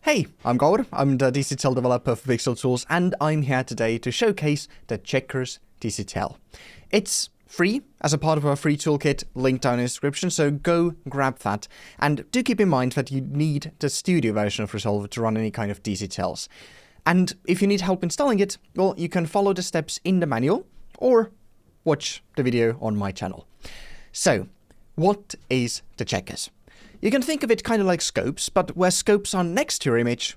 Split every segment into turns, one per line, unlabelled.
Hey, I'm Gord, I'm the DCTL developer for Pixel Tools, and I'm here today to showcase the Checker DCTL. It's free as a part of our free toolkit, linked down in the description, so go grab that. And do keep in mind that you need the studio version of Resolve to run any kind of DCTLs. And if you need help installing it, well, you can follow the steps in the manual, or watch the video on my channel. So, what is the Checkers? You can think of it kind of like scopes, but where scopes are next to your image,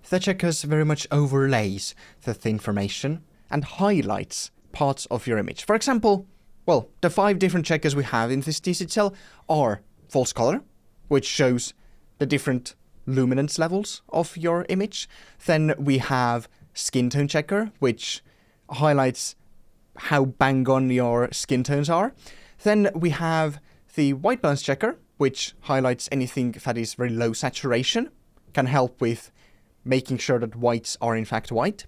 the Checkers very much overlays the information and highlights parts of your image. For example, well, the 5 different checkers we have in this DCTL are false color, which shows the different luminance levels of your image. Then we have skin tone checker, which highlights how bang on your skin tones are. Then we have the white balance checker, which highlights anything that is very low saturation, can help with making sure that whites are in fact white.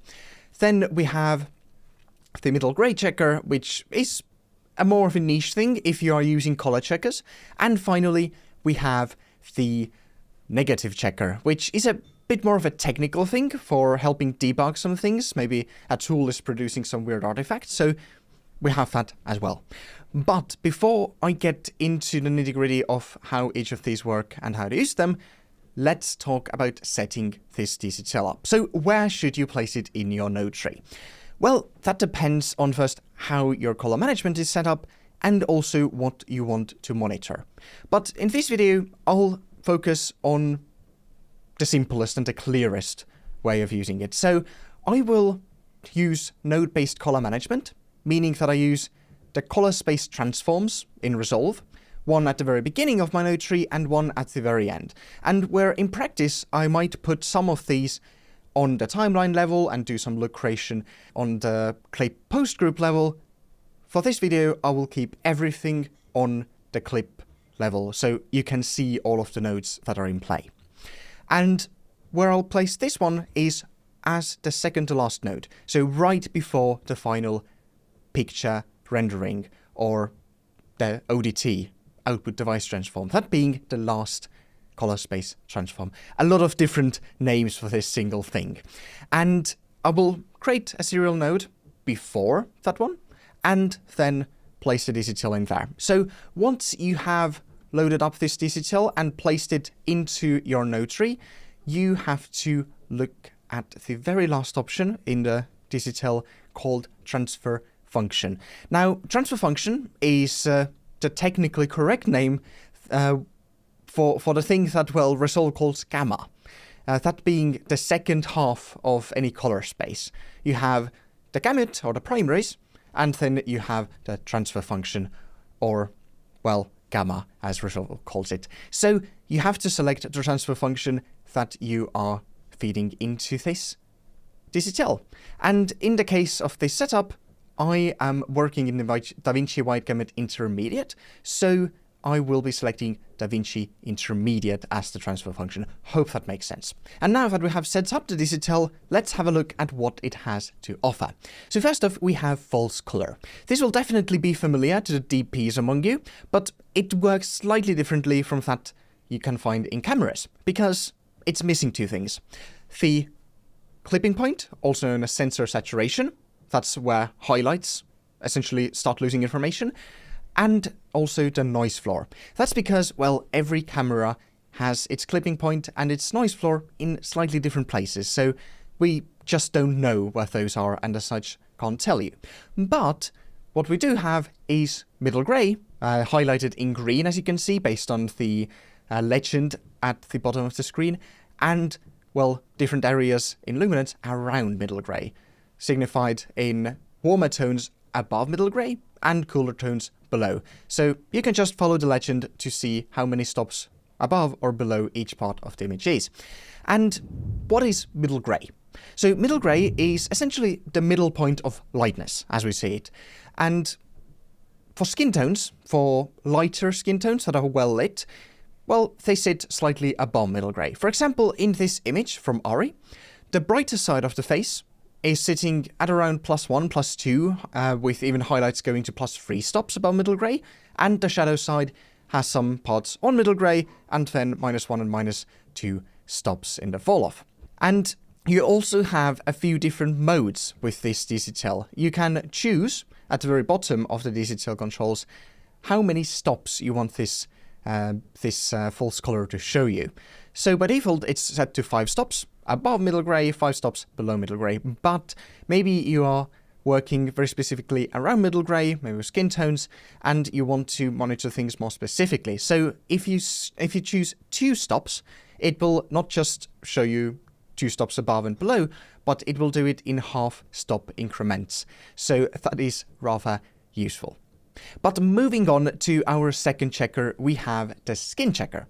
Then we have the middle gray checker, which is a more of a niche thing if you are using color checkers. And finally, we have the negative checker, which is a bit more of a technical thing for helping debug some things. Maybe a tool is producing some weird artifacts, so we have that as well. But before I get into the nitty-gritty of how each of these work and how to use them, let's talk about setting this DCTL up. So where should you place it in your node tree? Well, that depends on first how your color management is set up and also what you want to monitor. But in this video, I'll focus on the simplest and the clearest way of using it. So I will use node-based color management, meaning that I use the color space transforms in Resolve, one at the very beginning of my node tree and one at the very end. And where in practice I might put some of these on the timeline level and do some look creation on the clip post group level, for this video I will keep everything on the clip level so you can see all of the nodes that are in play. And where I'll place this one is as the second to last node, so right before the final picture rendering or the ODT, output device transform, that being the last color space transform. A lot of different names for this single thing. And I will create a serial node before that one and then place the DCTL in there. So once you have loaded up this DCTL and placed it into your node tree, you have to look at the very last option in the DCTL called transfer function. Now, transfer function is the technically correct name for the thing that, well, Resolve calls gamma. That being the second half of any color space. You have the gamut, or the primaries, and then you have the transfer function, or, well, gamma, as Resolve calls it. So you have to select the transfer function that you are feeding into this DCTL. And in the case of this setup, I am working in the DaVinci Wide Gamut Intermediate, so I will be selecting DaVinci Intermediate as the transfer function. Hope that makes sense. And now that we have set up the DCTL, let's have a look at what it has to offer. So first off, we have false color. This will definitely be familiar to the DPs among you, but it works slightly differently from that you can find in cameras, because it's missing 2 things. The clipping point, also known as sensor saturation, that's where highlights essentially start losing information, and also the noise floor. That's because, well, every camera has its clipping point and its noise floor in slightly different places, so we just don't know where those are and as such can't tell you. But what we do have is middle gray, highlighted in green as you can see based on the legend at the bottom of the screen, and, well, different areas in luminance around middle gray, signified in warmer tones above middle gray and cooler tones below. So you can just follow the legend to see how many stops above or below each part of the image is. And what is middle gray? So middle gray is essentially the middle point of lightness, as we see it. And for skin tones, for lighter skin tones that are well lit, well, they sit slightly above middle gray. For example, in this image from Ari, the brighter side of the face is sitting at around +1, +2, with even highlights going to +3 stops above middle gray, and the shadow side has some parts on middle gray, and then -1 and -2 stops in the fall off. And you also have a few different modes with this DCTL. You can choose at the very bottom of the DCTL controls how many stops you want this false color to show you. So by default, it's set to 5 stops above middle gray, 5 stops below middle gray. But maybe you are working very specifically around middle gray, maybe with skin tones, and you want to monitor things more specifically. So if you choose 2 stops, it will not just show you 2 stops above and below, but it will do it in half stop increments. So that is rather useful. But moving on to our second checker, we have the skin checker.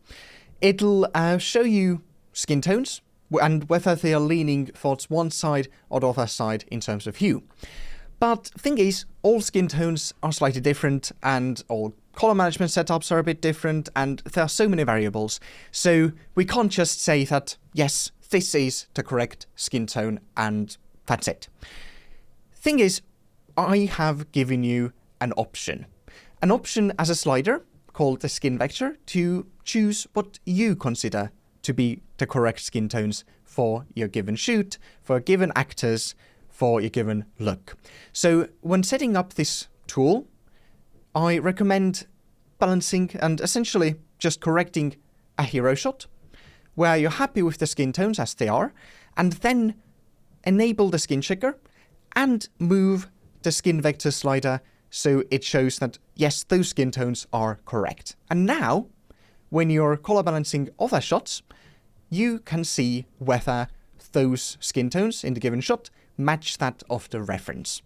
It'll show you skin tones and whether they are leaning towards one side or the other side in terms of hue. But thing is, all skin tones are slightly different and all color management setups are a bit different, and there are so many variables. So we can't just say that, yes, this is the correct skin tone and that's it. Thing is, I have given you an option as a slider called the skin vector to choose what you consider to be the correct skin tones for your given shoot, for given actors, for your given look. So when setting up this tool, I recommend balancing and essentially just correcting a hero shot where you're happy with the skin tones as they are, and then enable the skin checker and move the skin vector slider so it shows that, yes, those skin tones are correct. And now, when you're color balancing other shots, you can see whether those skin tones in the given shot match that of the reference.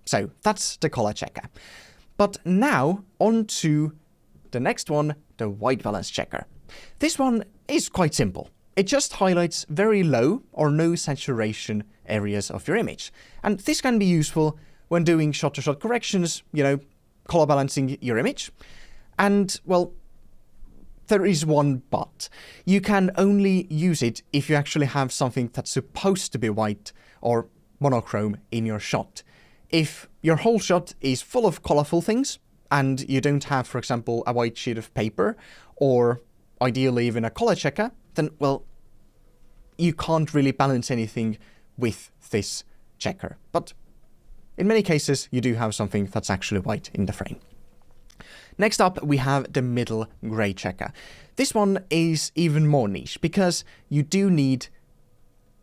So that's the color checker. But now, on to the next one, the white balance checker. This one is quite simple. It just highlights very low or no saturation areas of your image. And this can be useful when doing shot-to-shot corrections, color balancing your image. And, well, there is one but. You can only use it if you actually have something that's supposed to be white or monochrome in your shot. If your whole shot is full of colorful things, and you don't have, for example, a white sheet of paper, or ideally even a color checker, then, well, you can't really balance anything with this checker. But in many cases, you do have something that's actually white in the frame. Next up, we have the middle gray checker. This one is even more niche because you do need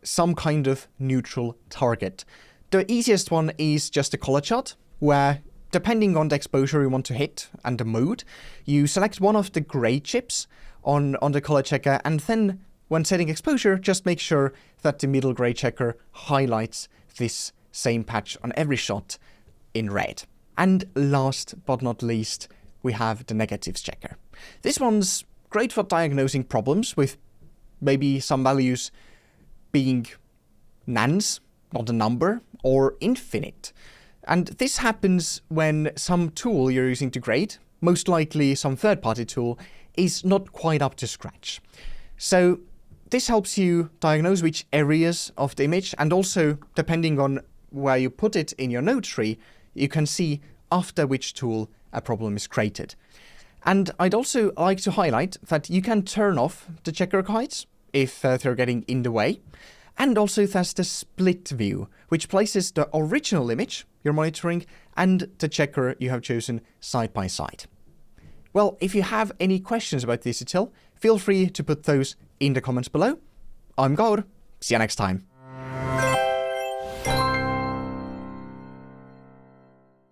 some kind of neutral target. The easiest one is just a color chart, where depending on the exposure you want to hit and the mode, you select one of the gray chips on the color checker, and then when setting exposure, just make sure that the middle gray checker highlights this same patch on every shot in red. And last but not least, we have the negatives checker. This one's great for diagnosing problems with maybe some values being nans, not a number, or infinite. And this happens when some tool you're using to grade, most likely some third-party tool, is not quite up to scratch. So this helps you diagnose which areas of the image, and also, depending on where you put it in your node tree, you can see after which tool a problem is created. And I'd also like to highlight that you can turn off the checker guides if they're getting in the way. And also there's the split view, which places the original image you're monitoring and the checker you have chosen side by side. Well, if you have any questions about DCTL, feel free to put those in the comments below. I'm Gaur. See you next time.